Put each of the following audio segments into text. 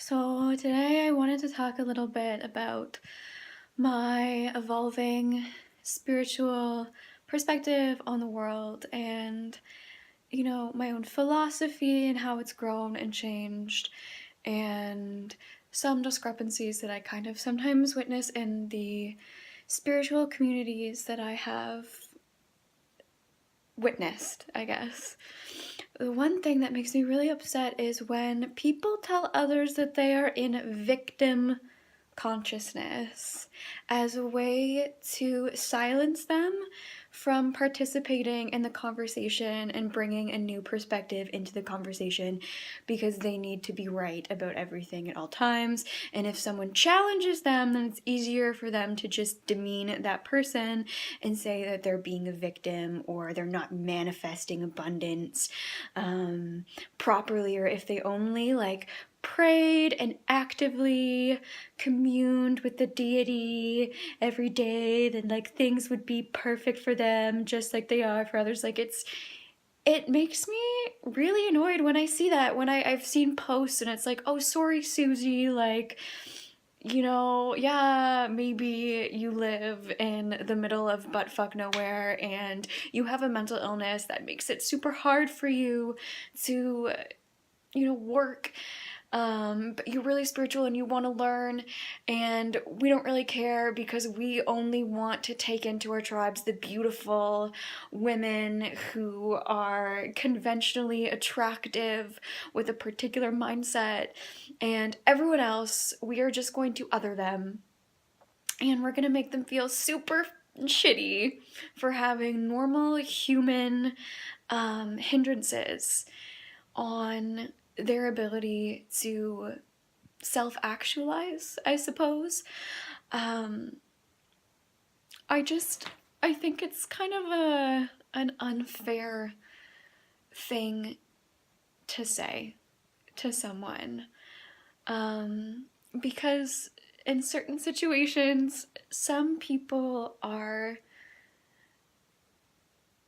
So today I wanted to talk a little bit about my evolving spiritual perspective on the world and, my own philosophy and how it's grown and changed, and some discrepancies that I kind of sometimes witness in the spiritual communities that I have witnessed, I guess. The one thing that makes me really upset is when people tell others that they are in victim consciousness as a way to silence them from participating in the conversation and bringing a new perspective into the conversation because they need to be right about everything at all times. And if someone challenges them, then it's easier for them to just demean that person and say that they're being a victim or they're not manifesting abundance properly, or if they only prayed and actively communed with the deity every day, then things would be perfect for them just like they are for others. It makes me really annoyed when I see that, when I've seen posts and it's like, oh, sorry, Susie, yeah, maybe you live in the middle of buttfuck nowhere and you have a mental illness that makes it super hard for you to, work, but you're really spiritual and you want to learn, and we don't really care because we only want to take into our tribes the beautiful women who are conventionally attractive with a particular mindset, and everyone else, we are just going to other them, and we're going to make them feel super shitty for having normal human hindrances on their ability to self-actualize, I suppose. Um, I think it's kind of an unfair thing to say to someone, because in certain situations, some people are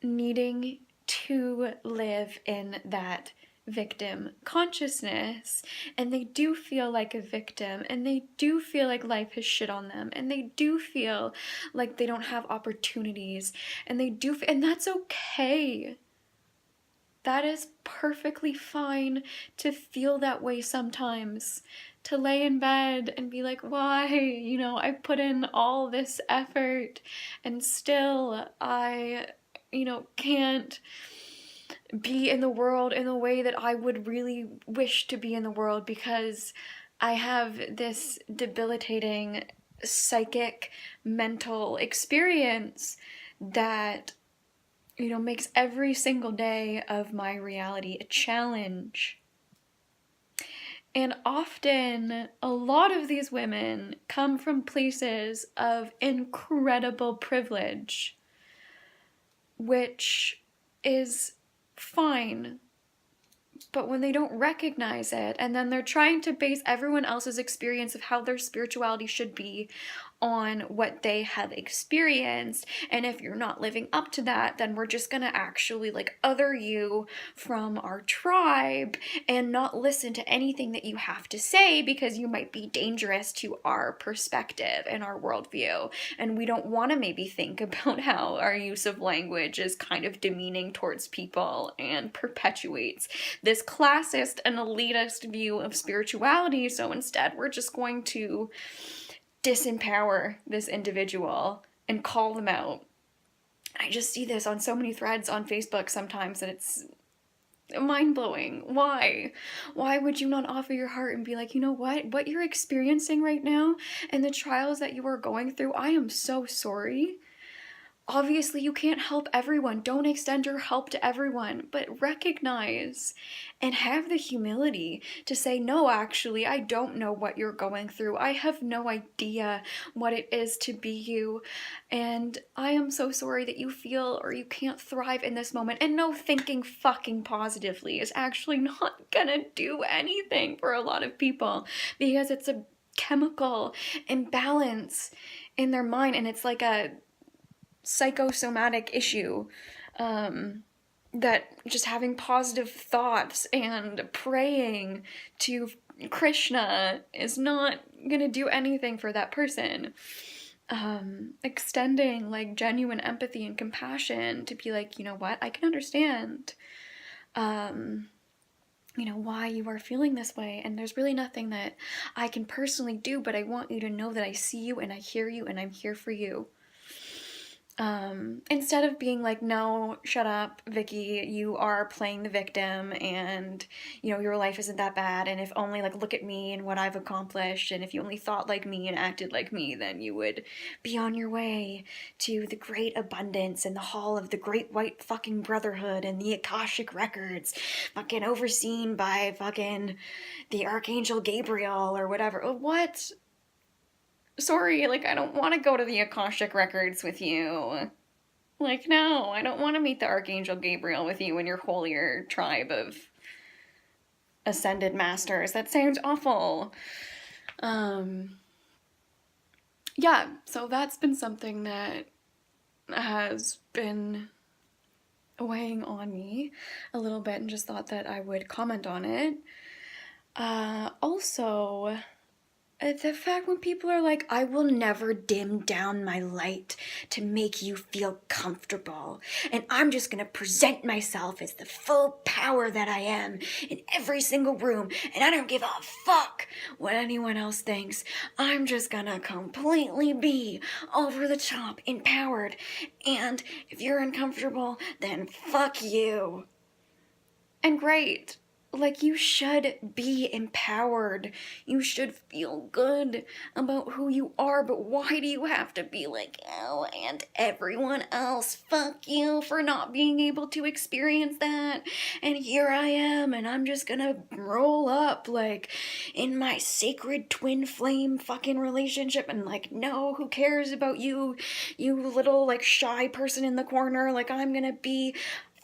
needing to live in that victim consciousness, and they do feel like a victim, and they do feel like life has shit on them, and they do feel like they don't have opportunities, and and that's okay. That is perfectly fine to feel that way sometimes, to lay in bed and be like, why? I put in all this effort and still I, can't be in the world in the way that I would really wish to be in the world because I have this debilitating psychic mental experience that makes every single day of my reality a challenge. And often, a lot of these women come from places of incredible privilege, which is fine. But when they don't recognize it, and then they're trying to base everyone else's experience of how their spirituality should be on what they have experienced, and if you're not living up to that, then we're just gonna actually other you from our tribe and not listen to anything that you have to say because you might be dangerous to our perspective and our worldview, and we don't want to maybe think about how our use of language is kind of demeaning towards people and perpetuates this classist and elitist view of spirituality. So instead, we're just going to disempower this individual and call them out. I just see this on so many threads on Facebook sometimes, and it's mind-blowing. Why would you not offer your heart and be like, what you're experiencing right now and the trials that you are going through, I am so sorry. Obviously, you can't help everyone. Don't extend your help to everyone, but recognize and have the humility to say, no, actually, I don't know what you're going through. I have no idea what it is to be you. And I am so sorry that you feel or you can't thrive in this moment. And no, thinking fucking positively is actually not gonna do anything for a lot of people because it's a chemical imbalance in their mind, and it's like a psychosomatic issue, that just having positive thoughts and praying to Krishna is not gonna do anything for that person. Extending like genuine empathy and compassion to be like, you know what, I can understand, you know, why you are feeling this way, and there's really nothing that I can personally do, but I want you to know that I see you and I hear you and I'm here for you. Instead of being like, no, shut up, Vicky, you are playing the victim, and you know, your life isn't that bad, and if only, like, look at me and what I've accomplished, and if you only thought like me and acted like me, then you would be on your way to the great abundance and the hall of the great white fucking brotherhood and the Akashic records, fucking overseen by fucking the Archangel Gabriel or whatever. What? Sorry, like, I don't want to go to the Akashic records with you. Like, no, I don't want to meet the Archangel Gabriel with you and your holier tribe of ascended masters. That sounds awful. Yeah, so that's been something that has been weighing on me a little bit, and just thought that I would comment on it. Also, the fact when people are like, I will never dim down my light to make you feel comfortable, and I'm just gonna present myself as the full power that I am in every single room, and I don't give a fuck what anyone else thinks. I'm just gonna completely be over the top, empowered, and if you're uncomfortable, then fuck you. And great. Like, you should be empowered. You should feel good about who you are, but why do you have to be like, oh, and everyone else, fuck you for not being able to experience that, and here I am, and I'm just gonna roll up, like, in my sacred twin flame fucking relationship, and like, no, who cares about you, you little, like, shy person in the corner, like, I'm gonna be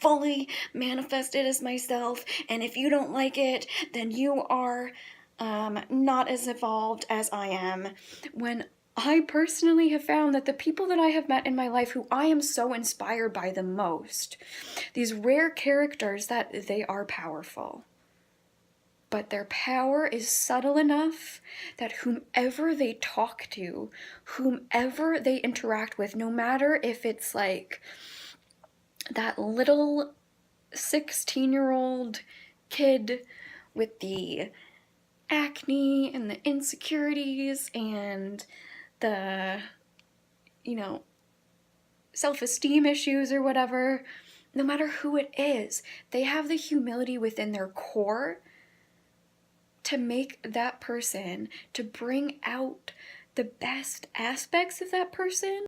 fully manifested as myself, and if you don't like it, then you are not as evolved as I am. When I personally have found that the people that I have met in my life who I am so inspired by the most, these rare characters, that they are powerful. But their power is subtle enough that whomever they talk to, whomever they interact with, no matter if it's like that little 16-year-old kid with the acne and the insecurities and the, you know, self-esteem issues or whatever, no matter who it is, they have the humility within their core to make that person, to bring out the best aspects of that person